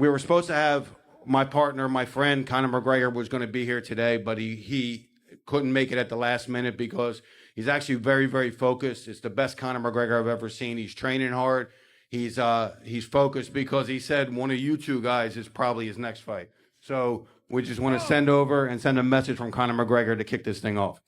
we were supposed to have my partner, my friend, Conor McGregor, was going to be here today, but he couldn't make it at the last minute because he's actually very, very focused. It's the best Conor McGregor I've ever seen. He's training hard. He's focused because he said one of you two guys is probably his next fight. So we just want to send a message from Conor McGregor to kick this thing off.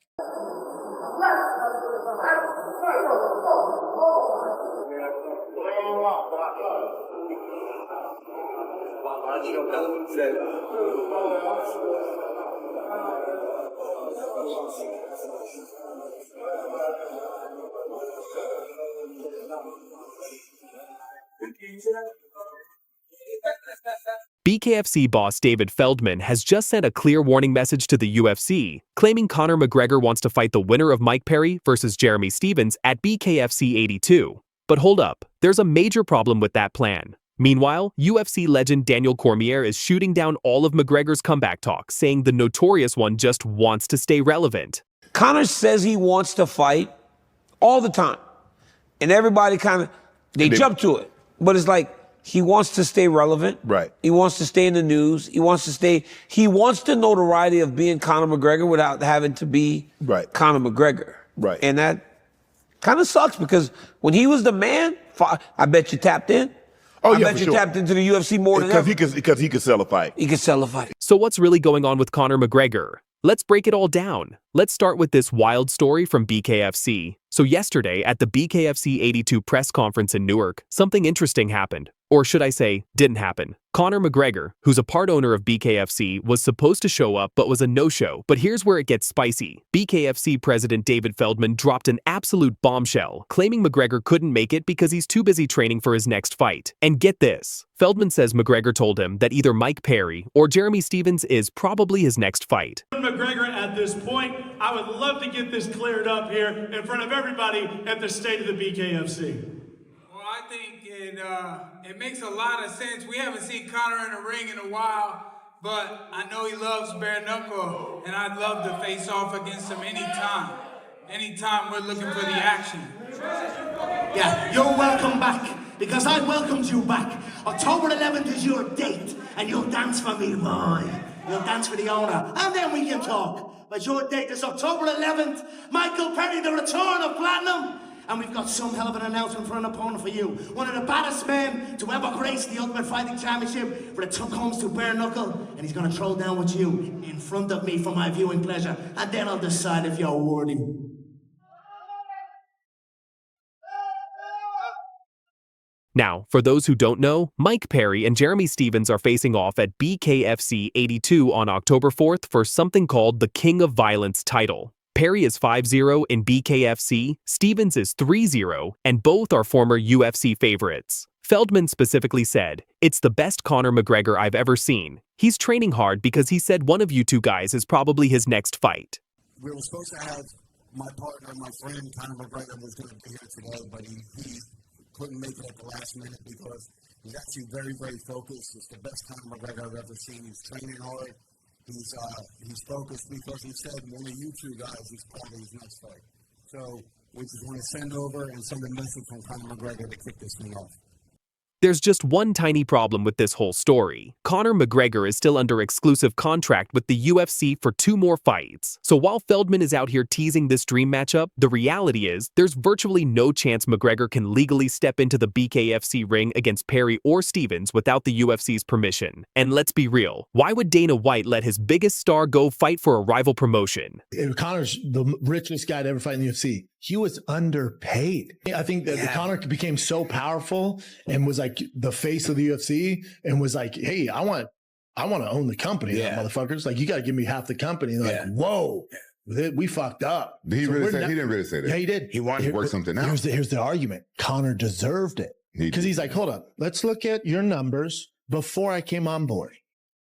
BKFC boss David Feldman has just sent a clear warning message to the UFC, claiming Conor McGregor wants to fight the winner of Mike Perry versus Jeremy Stephens at BKFC 82. But hold up, there's a major problem with that plan. Meanwhile, UFC legend Daniel Cormier is shooting down all of McGregor's comeback talk, saying the notorious one just wants to stay relevant. Conor says he wants to fight all the time. And everybody they jump to it. But it's like, he wants to stay relevant. Right. He wants to stay in the news. He wants the notoriety of being Conor McGregor without having to be Conor McGregor. Right. And that kind of sucks because when he was the man, I bet you tapped in. Oh, I bet you tapped into the UFC more than ever. Because he could sell a fight. He could sell a fight. So what's really going on with Conor McGregor? Let's break it all down. Let's start with this wild story from BKFC. So yesterday at the BKFC 82 press conference in Newark, something interesting happened. Or should I say, didn't happen. Conor McGregor, who's a part owner of BKFC, was supposed to show up but was a no-show. But here's where it gets spicy. BKFC President David Feldman dropped an absolute bombshell, claiming McGregor couldn't make it because he's too busy training for his next fight. And get this, Feldman says McGregor told him that either Mike Perry or Jeremy Stephens is probably his next fight. McGregor, at this point, I would love to get this cleared up here in front of everybody at the state of the BKFC. Well, I think it makes a lot of sense. We haven't seen Conor in the ring in a while, but I know he loves bare knuckle, and I'd love to face off against him anytime. Anytime we're looking for the action. Yeah, you're welcome back, because I welcomed you back. October 11th is your date, and you'll dance for me, boy. You'll dance for the owner, and then we can talk. But your date is October 11th. Michael Perry, the return of Platinum. And we've got some hell of an announcement for an opponent for you. One of the baddest men to ever grace the Ultimate Fighting Championship, but it comes to bare knuckle, and he's going to throw down with you in front of me for my viewing pleasure, and then I'll decide if you're worthy. Now, for those who don't know, Mike Perry and Jeremy Stephens are facing off at BKFC 82 on October 4th for something called the King of Violence title. Perry is 5-0 in BKFC, Stephens is 3-0, and both are former UFC favorites. Feldman specifically said, "It's the best Conor McGregor I've ever seen. He's training hard because he said one of you two guys is probably his next fight." We were supposed to have my partner, my friend, Conor McGregor was going to be here today, but he couldn't make it at the last minute because he's actually very, very focused. It's the best Conor McGregor I've ever seen. He's training hard. He's focused because he said one of you two guys is probably his next fight. So we just want to send a message from Conor McGregor to kick this thing off. There's just one tiny problem with this whole story. Conor McGregor is still under exclusive contract with the UFC for 2 more fights. So while Feldman is out here teasing this dream matchup, the reality is there's virtually no chance McGregor can legally step into the BKFC ring against Perry or Stephens without the UFC's permission. And let's be real, why would Dana White let his biggest star go fight for a rival promotion? Conor's the richest guy to ever fight in the UFC. He was underpaid. I think that Conor became so powerful and was like the face of the UFC and was like, hey, I want to own the company, motherfuckers. Like, you got to give me half the company. And they're like, whoa, we fucked up. Did he really say? He didn't really say that. Yeah, he did. He wanted to work something out. Here's the argument. Conor deserved it. Because he's like, hold up, let's look at your numbers before I came on board.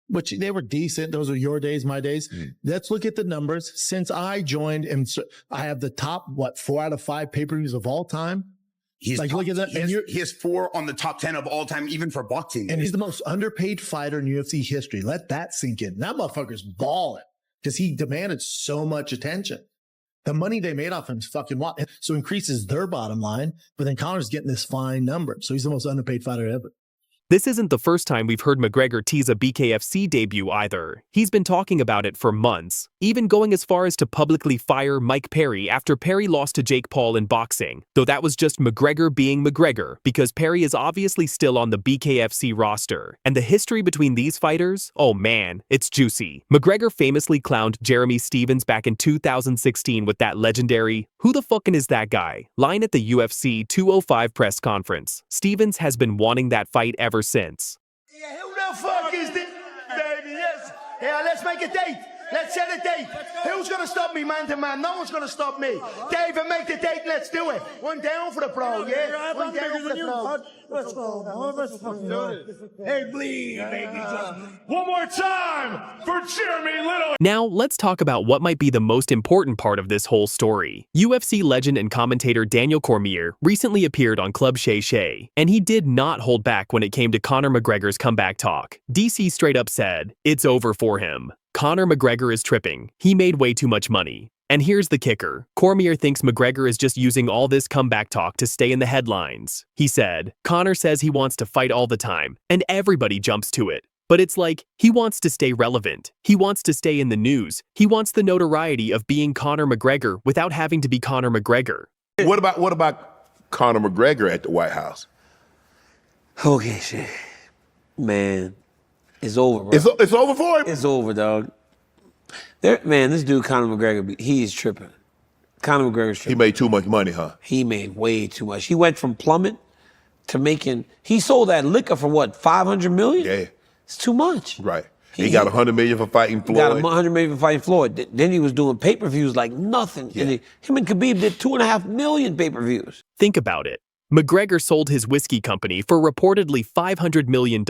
Which they were decent. Those are your days, my days. Let's look at the numbers. Since I joined, and I have the top, 4 out of 5 pay-per-views of all time. He's like, top, look at that. He has 4 on the top 10 of all time, even for boxing. And he's the most underpaid fighter in UFC history. Let that sink in. That motherfucker's balling because he demanded so much attention. The money they made off him is fucking wild. So increases their bottom line, but then Conor's getting this fine number. So he's the most underpaid fighter ever. This isn't the first time we've heard McGregor tease a BKFC debut either. He's been talking about it for months, even going as far as to publicly fire Mike Perry after Perry lost to Jake Paul in boxing, though that was just McGregor being McGregor because Perry is obviously still on the BKFC roster. And the history between these fighters? Oh man, it's juicy. McGregor famously clowned Jeremy Stevens back in 2016 with that legendary "Who the fucking is that guy?" line at the UFC 205 press conference. Stevens has been wanting that fight ever since. Yeah, who the fuck is this? Baby, yes. Yeah, let's make a date. Let's set a date. Who's going to stop me man to man? No one's going to stop me. David, make the date. Let's do it. One down for the pro, yeah? One down for the pro. Let's go. Hey, bleed, baby. One more time for Jeremy Little. Now, let's talk about what might be the most important part of this whole story. UFC legend and commentator Daniel Cormier recently appeared on Club Shay Shay, and he did not hold back when it came to Conor McGregor's comeback talk. DC straight up said, "It's over for him. Conor McGregor is tripping. He made way too much money." And here's the kicker. Cormier thinks McGregor is just using all this comeback talk to stay in the headlines. He said, "Conor says he wants to fight all the time, and everybody jumps to it. But it's like, he wants to stay relevant. He wants to stay in the news. He wants the notoriety of being Conor McGregor without having to be Conor McGregor." What about Conor McGregor at the White House? Okay, shit. Man, it's over, bro. It's over for him? It's over, dog. Man, this dude, Conor McGregor, he's tripping. Conor McGregor's tripping. He made too much money, huh? He made way too much. He went from plumbing to making, he sold that liquor for what, 500 million? Yeah. It's too much. Right. He got 100 million for fighting Floyd. Got 100 million for fighting Floyd. Then he was doing pay-per-views like nothing. Yeah. And him and Khabib did 2.5 million pay-per-views. Think about it. McGregor sold his whiskey company for reportedly $500 million,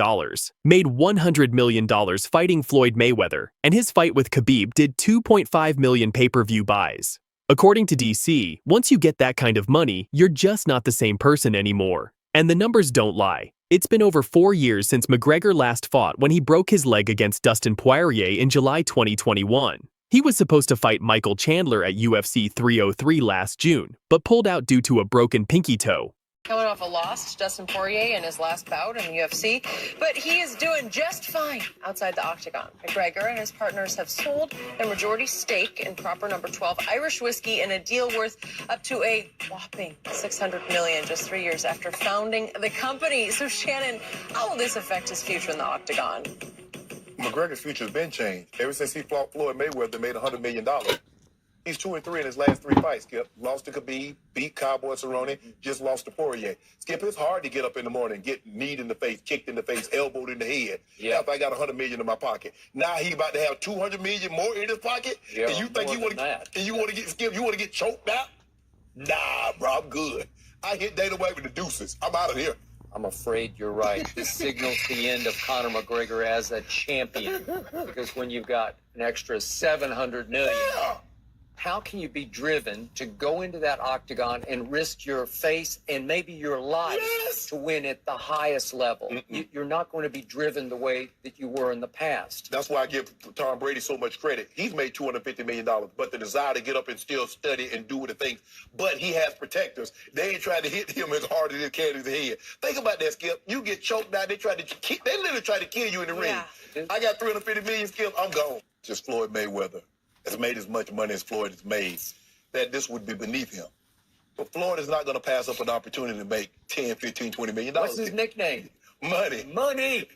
made $100 million fighting Floyd Mayweather, and his fight with Khabib did 2.5 million pay-per-view buys. According to DC, once you get that kind of money, you're just not the same person anymore. And the numbers don't lie. It's been over 4 years since McGregor last fought when he broke his leg against Dustin Poirier in July 2021. He was supposed to fight Michael Chandler at UFC 303 last June, but pulled out due to a broken pinky toe. Coming off a loss to Dustin Poirier in his last bout in the UFC, but he is doing just fine outside the octagon. McGregor and his partners have sold their majority stake in proper number 12 Irish whiskey in a deal worth up to a whopping $600 million just 3 years after founding the company. So Shannon, how will this affect his future in the octagon? McGregor's future has been changed. Ever since he fought Floyd Mayweather, made $100 million. He's 2-3 in his last 3 fights, Skip. Lost to Khabib, beat Cowboy Cerrone, just lost to Poirier. Skip, it's hard to get up in the morning, get kneed in the face, kicked in the face, elbowed in the head. Yeah. If I got $100 million in my pocket. Now he about to have $200 million more in his pocket? Yeah, and you think you want to get Skip, you want to get choked out? Nah, bro, I'm good. I hit Dana White with the deuces. I'm out of here. I'm afraid you're right. This signals the end of Conor McGregor as a champion. Because when you've got an extra $700 million, how can you be driven to go into that octagon and risk your face and maybe your life to win at the highest level? You're not going to be driven the way that you were in the past. That's why I give Tom Brady so much credit. He's made $250 million, but the desire to get up and still study and do the things. But he has protectors. They ain't trying to hit him as hard as they can in his head. Think about that, Skip. You get choked out. They literally try to kill you in the ring. I got $350 million, Skip. I'm gone. Just Floyd Mayweather has made as much money as Floyd has made, that this would be beneath him. But Floyd is not going to pass up an opportunity to make $10, $15, $20 million. What's his nickname? Money. Money.